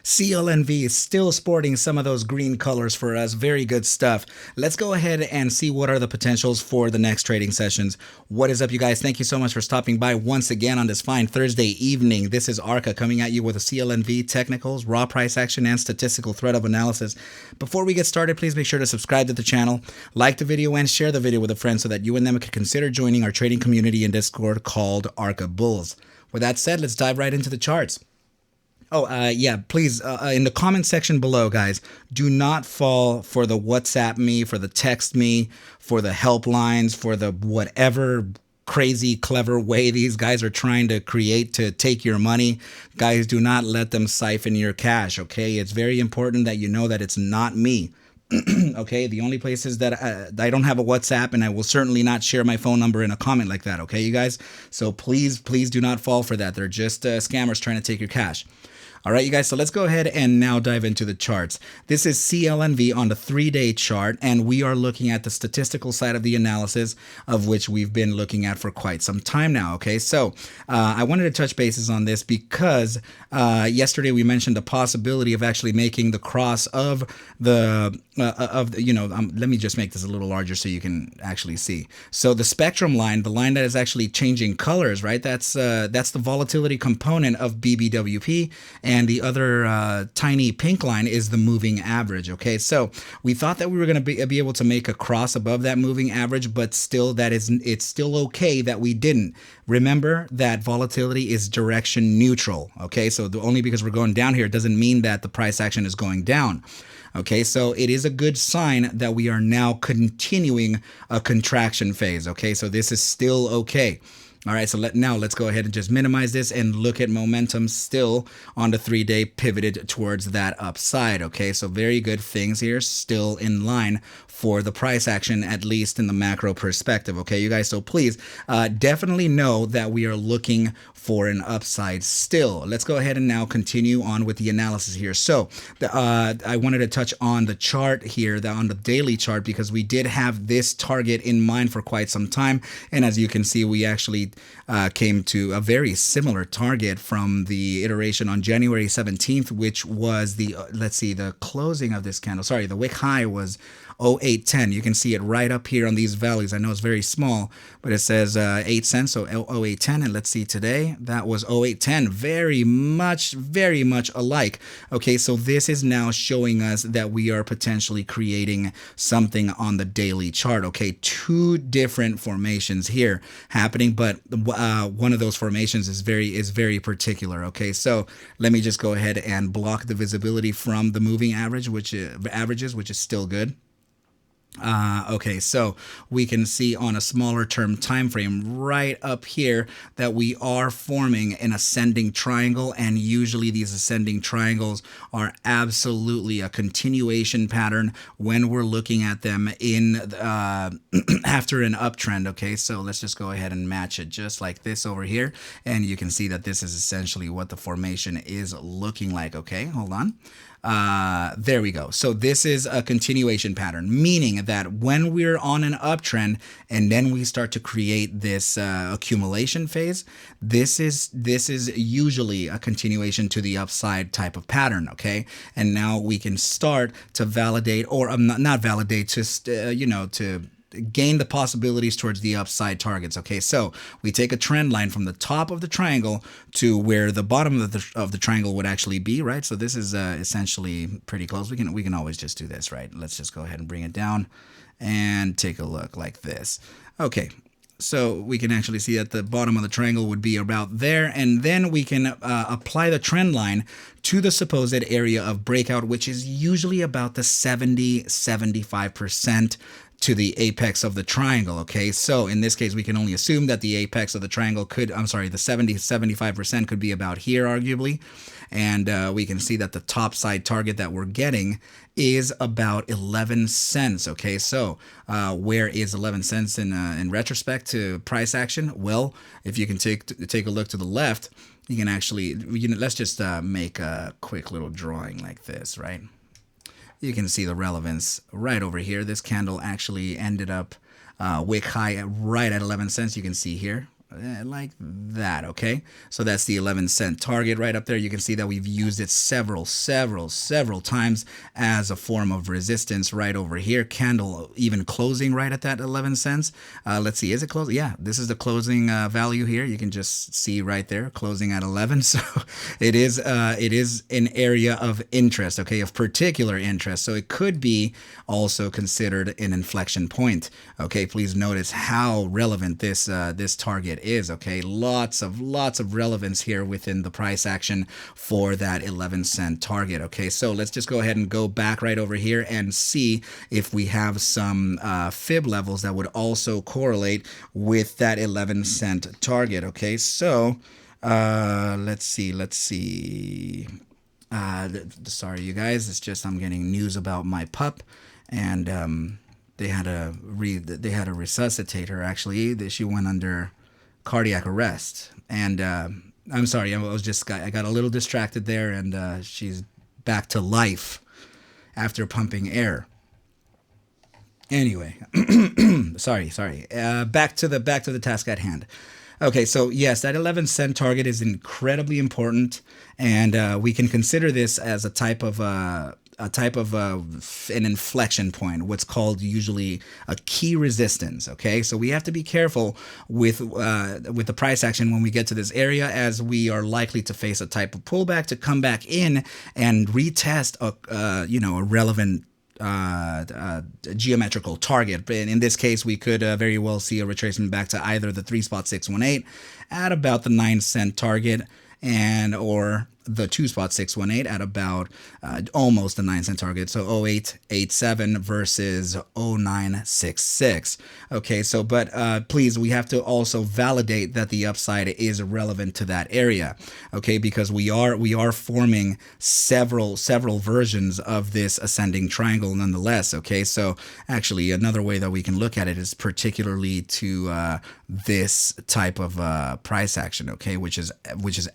CLNV is still sporting some of those green colors for us. Very good stuff. Let's go ahead and see what are the potentials for the next trading sessions. What is up, you guys? Thank you so much for stopping by once again on this fine Thursday evening. This is ARCa coming at you with a CLNV technicals, raw price action, and statistical threat of analysis. Before we get started, please make sure to subscribe to the channel, like the video, and share the video with a friend so that you and them can consider joining our trading community in Discord called ARCa Bulls. With that said, let's dive right into the charts. Yeah, please, in the comment section below, guys, do not fall for the WhatsApp me, for the text me, for the helplines, for the whatever crazy, clever way these guys are trying to create to take your money. Guys, do not let them siphon your cash, okay? It's very important that you know that it's not me. Okay, the only places that I don't have a WhatsApp, and I will certainly not share my phone number in a comment like that, okay, you guys? So please do not fall for that. They're just scammers trying to take your cash. All right, you guys, so let's go ahead and now dive into the charts. This is CLNV on the 3-day chart, and we are looking at the statistical side of the analysis, of which we've been looking at for quite some time now, okay? So I wanted to touch bases on this because yesterday we mentioned the possibility of actually making the cross of the, let me just make this a little larger so you can actually see. So the spectrum line, the line that is actually changing colors, right? That's the volatility component of BBWP. And the other tiny pink line is the moving average, okay? So we thought that we were going to be able to make a cross above that moving average, but still it's still okay that we didn't. Remember that volatility is direction neutral, okay? So only because we're going down here doesn't mean that the price action is going down. Okay, so it is a good sign that we are now continuing a contraction phase, okay? So this is still okay. All right, so let's go ahead and just minimize this and look at momentum still on the 3-day pivoted towards that upside, okay? So very good things here, still in line for the price action, at least in the macro perspective, okay, you guys? So please definitely know that we are looking for an upside still. Let's go ahead and now continue on with the analysis here. So I wanted to touch on the chart here, on the daily chart, because we did have this target in mind for quite some time. And as you can see, we actually came to a very similar target from the iteration on January 17th, which was the, let's see, the closing of this candle. Sorry, the wick high was 0810. You can see it right up here on these values. I know it's very small, but it says 8 cents, so 0810. And let's see, today that was 0810. Very much alike. Okay, so this is now showing us that we are potentially creating something on the daily chart. Okay, two different formations here happening, but one of those formations is very particular. Okay, so let me just go ahead and block the visibility from the moving average, which is still good. Okay, so we can see on a smaller term time frame right up here that we are forming an ascending triangle, and usually these ascending triangles are absolutely a continuation pattern when we're looking at them in after an uptrend. Okay, so let's just go ahead and match it just like this over here, and you can see that this is essentially what the formation is looking like. Okay, hold on. There we go. So this is a continuation pattern, meaning that when we're on an uptrend and then we start to create this accumulation phase, this is usually a continuation to the upside type of pattern. Okay, and now we can start to validate, or not validate, just to gain the possibilities towards the upside targets. Okay, so we take a trend line from the top of the triangle to where the bottom of the triangle would actually be, right? So this is essentially pretty close. We can always just do this, right? Let's just go ahead and bring it down and take a look like this. Okay, so we can actually see that the bottom of the triangle would be about there, and then we can apply the trend line to the supposed area of breakout, which is usually about the 70-75% to the apex of the triangle. Okay, so in this case we can only assume that the apex of the triangle the 70-75% could be about here arguably, and we can see that the top side target that we're getting is about 11 cents. Okay, so where is 11 cents in retrospect to price action? Well, if you can take a look to the left, you can actually, let's just make a quick little drawing like this, right? You can see the relevance right over here. This candle actually ended up wick high right at 11 cents. You can see here. like that. Okay, so that's the 11-cent target right up there. You can see that we've used it several times as a form of resistance right over here. Candle even closing right at that 11 cents. Let's see, is it closing? Yeah, this is the closing value here. You can just see right there, closing at 11. So it is an area of interest, okay, of particular interest. So it could be also considered an inflection point. Okay, please notice how relevant this target is. Okay, lots of relevance here within the price action for that 11-cent target. Okay, so let's just go ahead and go back right over here and see if we have some fib levels that would also correlate with that 11-cent target. Okay, so let's see. Sorry, you guys. It's just I'm getting news about my pup, and they had to resuscitate her. Actually, she went under cardiac arrest, and I'm sorry. I got a little distracted there, and she's back to life after pumping air. Anyway, sorry. Back to the task at hand. Okay, so yes, that 11-cent target is incredibly important, and we can consider this as a type of an inflection point, what's called usually a key resistance. Okay, so we have to be careful with the price action when we get to this area, as we are likely to face a type of pullback to come back in and retest a relevant geometrical target. But in this case, we could very well see a retracement back to either the 3.618 at about the 9-cent target, and or the 2.618 at about almost the 9-cent target. So 0887 versus 0966. Okay, so but please, we have to also validate that the upside is relevant to that area. Okay, because we are forming several versions of this ascending triangle nonetheless. Okay, so actually another way that we can look at it is particularly to this type of price action. Okay, which is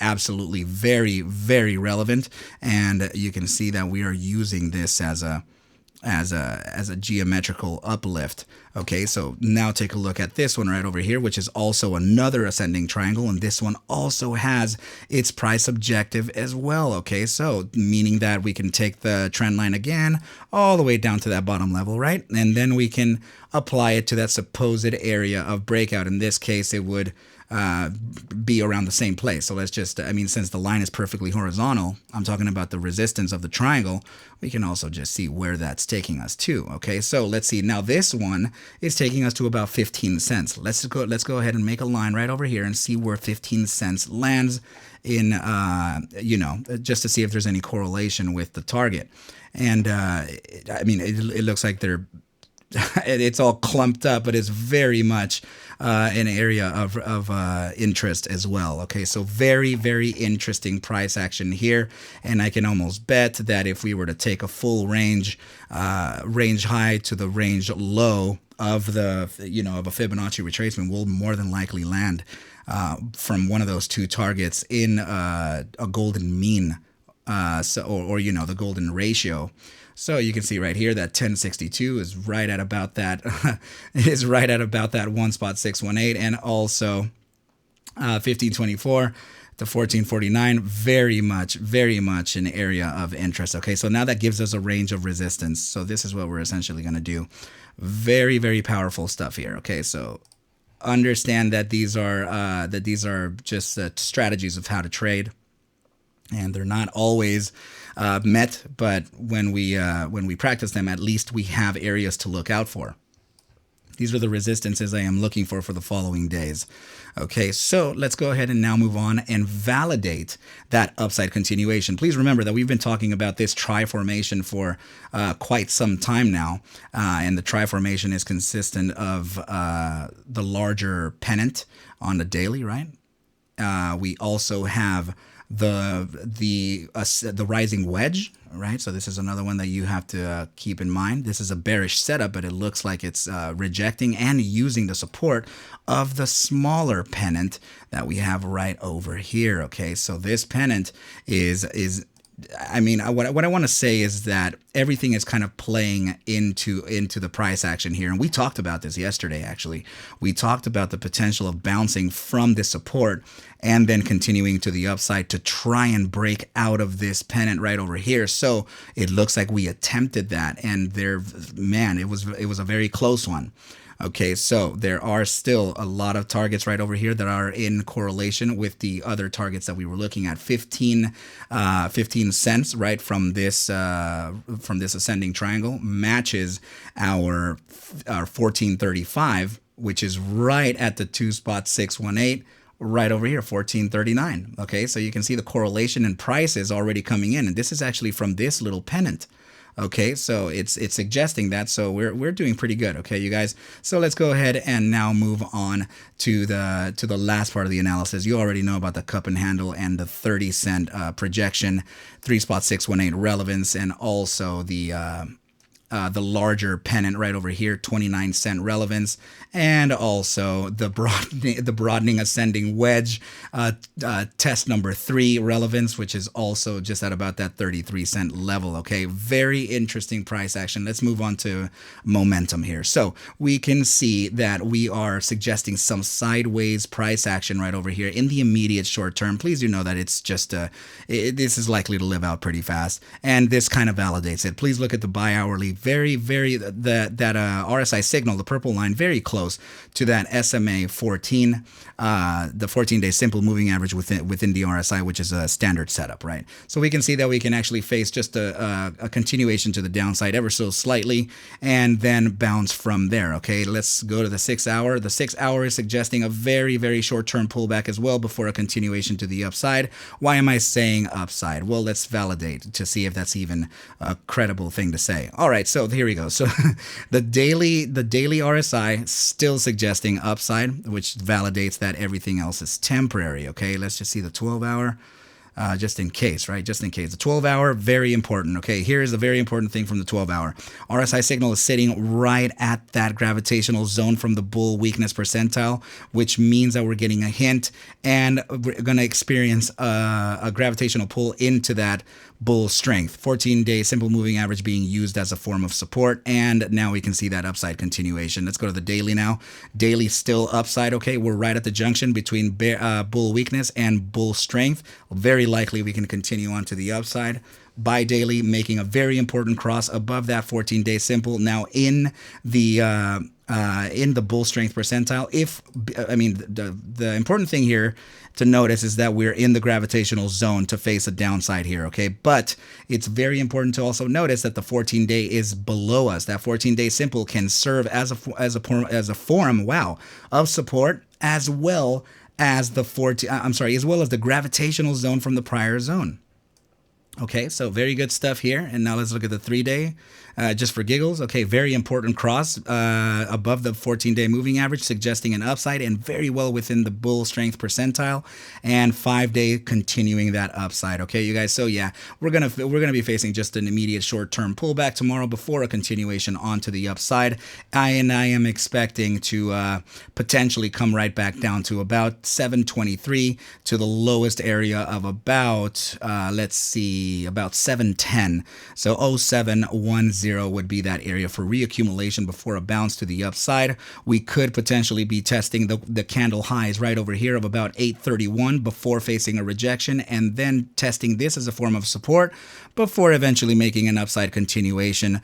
absolutely very relevant, and you can see that we are using this as a geometrical uplift. Okay, so now take a look at this one right over here, which is also another ascending triangle, and this one also has its price objective as well. Okay, so meaning that we can take the trend line again all the way down to that bottom level, right? And then we can apply it to that supposed area of breakout. In this case, it would be around the same place. So let's just, since the line is perfectly horizontal, I'm talking about the resistance of the triangle, we can also just see where that's taking us to. Okay, so let's see. Now this one is taking us to about 15 cents. Let's go ahead and make a line right over here and see where 15 cents lands in, just to see if there's any correlation with the target. And it looks like it's all clumped up, but it's very much an area of interest as well. Okay, so very interesting price action here, and I can almost bet that if we were to take a full range high to the range low of the of a Fibonacci retracement, we'll more than likely land from one of those two targets in a golden mean, the golden ratio. So you can see right here that 1062 is right at about that. It is right at about that 1.618, and also 1524 to 1449, very much an area of interest. Okay, so now that gives us a range of resistance. So this is what we're essentially going to do. Very powerful stuff here. Okay, so understand that these are just strategies of how to trade, and they're not always met, but when we practice them, at least we have areas to look out for. These are the resistances I am looking for the following days. Okay, so let's go ahead and now move on and validate that upside continuation. Please remember that we've been talking about this tri-formation for quite some time now, and the tri-formation is consistent of the larger pennant on the daily, right? We also have the rising wedge, right? So this is another one that you have to keep in mind. This is a bearish setup, but it looks like it's rejecting and using the support of the smaller pennant that we have right over here. Okay, so this pennant is I mean, what I want to say is that everything is kind of playing into the price action here, and we talked about this yesterday. Actually, we talked about the potential of bouncing from this support and then continuing to the upside to try and break out of this pennant right over here. So it looks like we attempted that, and man, it was a very close one. Okay, so there are still a lot of targets right over here that are in correlation with the other targets that we were looking at. 15 cents right from this ascending triangle matches our 1435, which is right at the 2.618. Right over here, 1439. Okay, so you can see the correlation in prices already coming in, and this is actually from this little pennant. Okay, so it's suggesting that, so we're doing pretty good. Okay, you guys. So let's go ahead and now move on to the last part of the analysis. You already know about the cup and handle and the 30-cent projection, 3.618 relevance, and also the larger pennant right over here, 29-cent relevance, and also the broadening ascending wedge, test number 3 relevance, which is also just at about that 33-cent level. Okay, very interesting price action. Let's move on to momentum here. So we can see that we are suggesting some sideways price action right over here in the immediate short term. Please do know that it's just this is likely to live out pretty fast, and this kind of validates it. Please look at the bi-hourly. Very that RSI signal, the purple line, very close to that SMA 14, the 14-day simple moving average within the RSI, which is a standard setup, right? So we can see that we can actually face just a continuation to the downside ever so slightly, and then bounce from there. Okay, let's go to the 6 hour. The 6 hour is suggesting a very short-term pullback as well before a continuation to the upside. Why am I saying upside? Well, let's validate to see if that's even a credible thing to say. All right, so here we go. So the daily RSI still suggesting upside, which validates that everything else is temporary. Okay, let's just see the 12-hour. Just in case, right? Just in case. The 12-hour, very important. Okay, here's a very important thing from the 12-hour. RSI signal is sitting right at that gravitational zone from the bull weakness percentile, which means that we're getting a hint, and we're going to experience a gravitational pull into that bull strength. 14-day simple moving average being used as a form of support, and now we can see that upside continuation. Let's go to the daily now. Daily still upside. Okay, we're right at the junction between bull weakness and bull strength. Very likely we can continue on to the upside. By daily, making a very important cross above that 14-day simple. Now in the bull strength percentile. The important thing here to notice is that we're in the gravitational zone to face a downside here, okay? But it's very important to also notice that the 14-day is below us. That 14-day simple can serve as a form, of support, as well as the gravitational zone from the prior zone. Okay, so very good stuff here. And now let's look at the 3-day, just for giggles. Okay, very important cross above the 14-day moving average, suggesting an upside and very well within the bull strength percentile. And 5-day continuing that upside. Okay, you guys. So yeah, we're gonna be facing just an immediate short-term pullback tomorrow before a continuation onto the upside. I am expecting to potentially come right back down to about 723 to the lowest area of about let's see, about 710. So 0710 would be that area for reaccumulation before a bounce to the upside. We could potentially be testing the candle highs right over here of about 831 before facing a rejection, and then testing this as a form of support before eventually making an upside continuation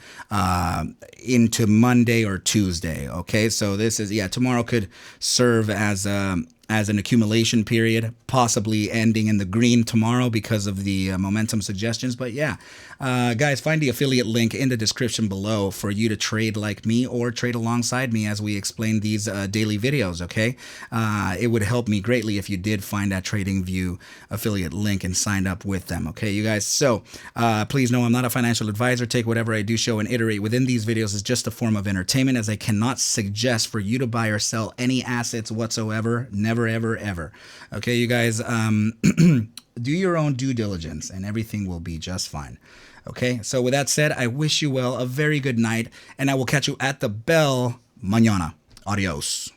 into Monday or Tuesday. Okay, so this is, tomorrow could serve as an accumulation period, possibly ending in the green tomorrow because of the momentum suggestions. But yeah, guys, find the affiliate link in the description below for you to trade like me or trade alongside me as we explain these daily videos, okay? It would help me greatly if you did find that TradingView affiliate link and signed up with them, okay, you guys? So please know I'm not a financial advisor. Take whatever I do show and iterate within these videos as just a form of entertainment, as I cannot suggest for you to buy or sell any assets whatsoever. Never, ever. Okay, you guys, do your own due diligence and everything will be just fine. Okay, so with that said, I wish you well, a very good night, and I will catch you at the bell mañana. Adios.